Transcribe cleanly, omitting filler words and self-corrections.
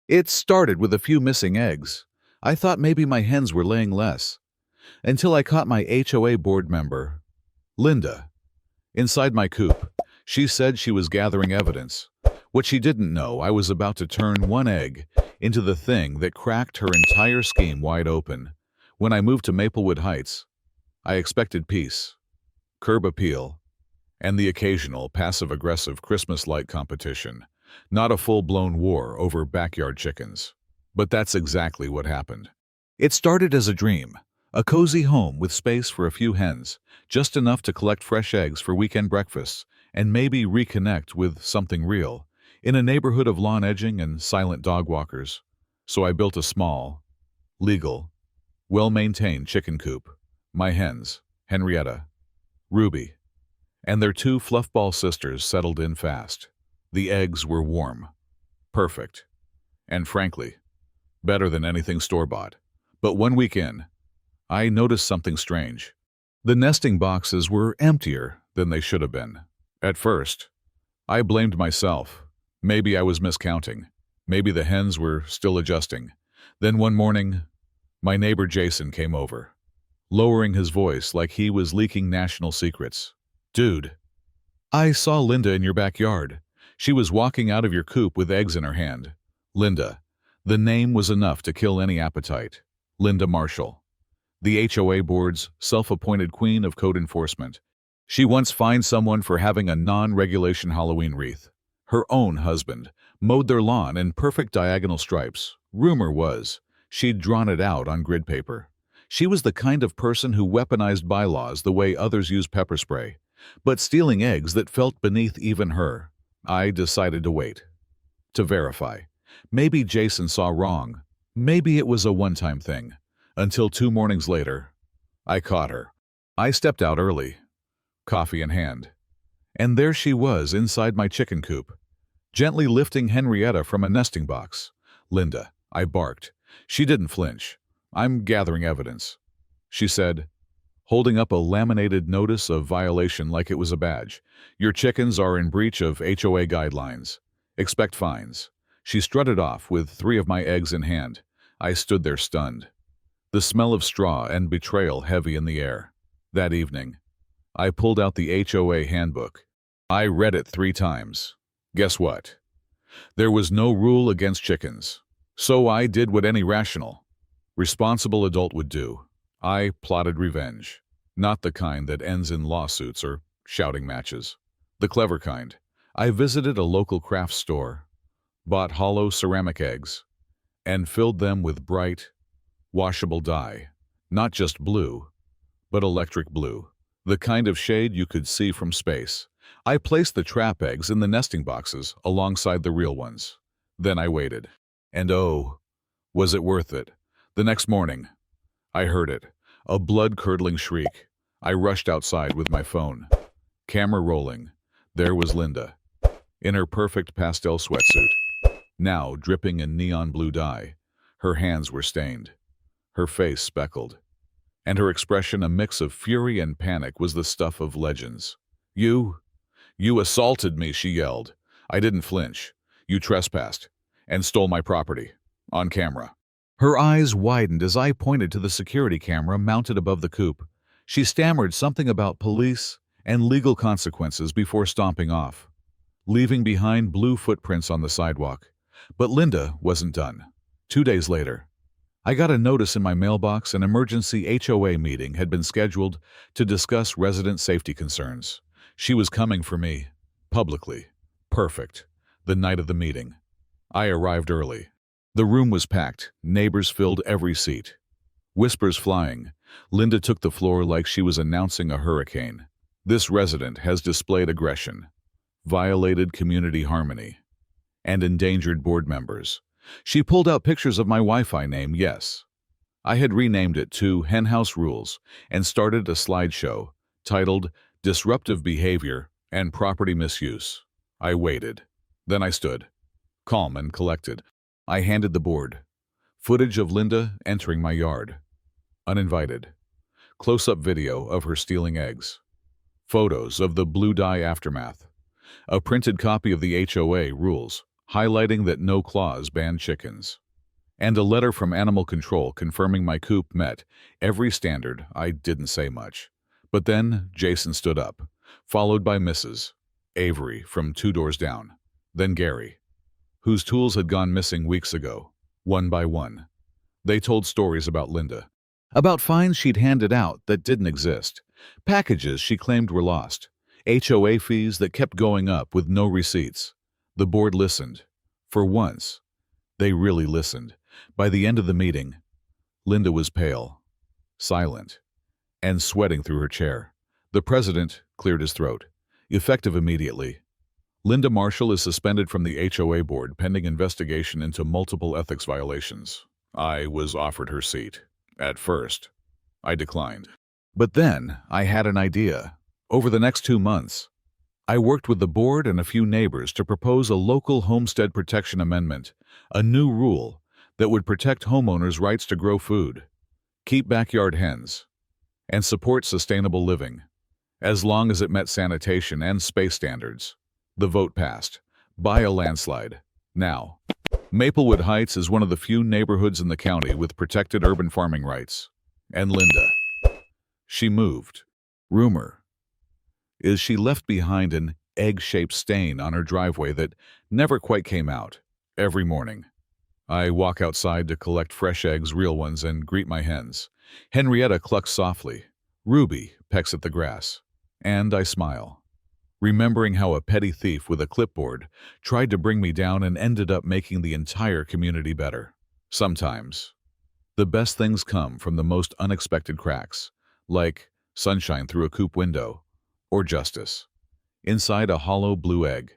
It started with a few missing eggs. I thought maybe my hens were laying less, until I caught my HOA board member, Linda, inside my coop. She said she was gathering evidence. What she didn't know, I was about to turn one egg into the thing that cracked her entire scheme wide open. When I moved to Maplewood Heights, I expected peace, curb appeal, and the occasional passive-aggressive Christmas light competition, not a full-blown war over backyard chickens. But that's exactly what happened. It started as a dream, a cozy home with space for a few hens, just enough to collect fresh eggs for weekend breakfasts, and maybe reconnect with something real, in a neighborhood of lawn edging and silent dog walkers. So I built a small, legal, well-maintained chicken coop. My hens, Henrietta, Ruby, and their two fluffball sisters settled in fast. The eggs were warm, perfect, and frankly, better than anything store-bought. But one week in, I noticed something strange. The nesting boxes were emptier than they should have been. At first, I blamed myself. Maybe I was miscounting. Maybe the hens were still adjusting. Then one morning, my neighbor Jason came over, lowering his voice like he was leaking national secrets. "Dude, I saw Linda in your backyard. She was walking out of your coop with eggs in her hand." Linda. The name was enough to kill any appetite. Linda Marshall, the HOA board's self-appointed queen of code enforcement. She once fined someone for having a non-regulation Halloween wreath. Her own husband mowed their lawn in perfect diagonal stripes. Rumor was she'd drawn it out on grid paper. She was the kind of person who weaponized bylaws the way others use pepper spray, but stealing eggs that felt beneath even her. I decided to wait, to verify. Maybe Jason saw wrong. Maybe it was a one-time thing. Until 2 mornings later, I caught her. I stepped out early, coffee in hand, and there she was inside my chicken coop, gently lifting Henrietta from a nesting box. "Linda," I barked. She didn't flinch. "I'm gathering evidence," she said, holding up a laminated notice of violation like it was a badge. "Your chickens are in breach of HOA guidelines. Expect fines." She strutted off with 3 of my eggs in hand. I stood there stunned, the smell of straw and betrayal heavy in the air. That evening, I pulled out the HOA handbook. I read it 3 times. Guess what? There was no rule against chickens. So I did what any rational, responsible adult would do. I plotted revenge. Not the kind that ends in lawsuits or shouting matches. The clever kind. I visited a local craft store, bought hollow ceramic eggs, and filled them with bright, washable dye. Not just blue, but electric blue. The kind of shade you could see from space. I placed the trap eggs in the nesting boxes alongside the real ones. Then I waited. And oh, was it worth it? The next morning, I heard it. A blood-curdling shriek. I rushed outside with my phone. Camera rolling. There was Linda, in her perfect pastel sweatsuit, now dripping in neon blue dye. Her hands were stained, her face speckled, and her expression a mix of fury and panic was the stuff of legends. You assaulted me," she yelled. "I didn't flinch. You trespassed and stole my property. On camera." Her eyes widened as I pointed to the security camera mounted above the coop. She stammered something about police and legal consequences before stomping off, leaving behind blue footprints on the sidewalk. But Linda wasn't done. 2 days later, I got a notice in my mailbox. An emergency HOA meeting had been scheduled to discuss resident safety concerns. She was coming for me, publicly. Perfect. The night of the meeting, I arrived early. The room was packed. Neighbors filled every seat. Whispers flying. Linda took the floor like she was announcing a hurricane. "This resident has displayed aggression, violated community harmony, and endangered board members." She pulled out pictures of my Wi-Fi name. Yes, I had renamed it to Henhouse Rules and started a slideshow titled Disruptive Behavior and Property Misuse. I waited. Then I stood, calm and collected. I handed the board. Footage of Linda entering my yard, uninvited. Close-up video of her stealing eggs. Photos of the blue dye aftermath. A printed copy of the HOA rules, highlighting that no clause banned chickens, and a letter from Animal Control confirming my coop met every standard. I didn't say much. But then Jason stood up, followed by Mrs. Avery from 2 doors down, then Gary, whose tools had gone missing weeks ago, one by one. They told stories about Linda, about fines she'd handed out that didn't exist, packages she claimed were lost, HOA fees that kept going up with no receipts. The board listened. For once, they really listened. By the end of the meeting, Linda was pale, silent, and sweating through her chair. The president cleared his throat. Effective immediately. Linda Marshall is suspended from the HOA board pending investigation into multiple ethics violations. I was offered her seat. At first, I declined. But then I had an idea. Over the next 2 months, I worked with the board and a few neighbors to propose a local homestead protection amendment, a new rule that would protect homeowners' rights to grow food, keep backyard hens, and support sustainable living, as long as it met sanitation and space standards. The vote passed, by a landslide. Now, Maplewood Heights is one of the few neighborhoods in the county with protected urban farming rights. And Linda, she moved. Rumor is she left behind an egg-shaped stain on her driveway that never quite came out. Every morning, I walk outside to collect fresh eggs, real ones, and greet my hens. Henrietta clucks softly. Ruby pecks at the grass. And I smile, remembering how a petty thief with a clipboard tried to bring me down and ended up making the entire community better. Sometimes, the best things come from the most unexpected cracks, like sunshine through a coop window, or justice inside a hollow blue egg.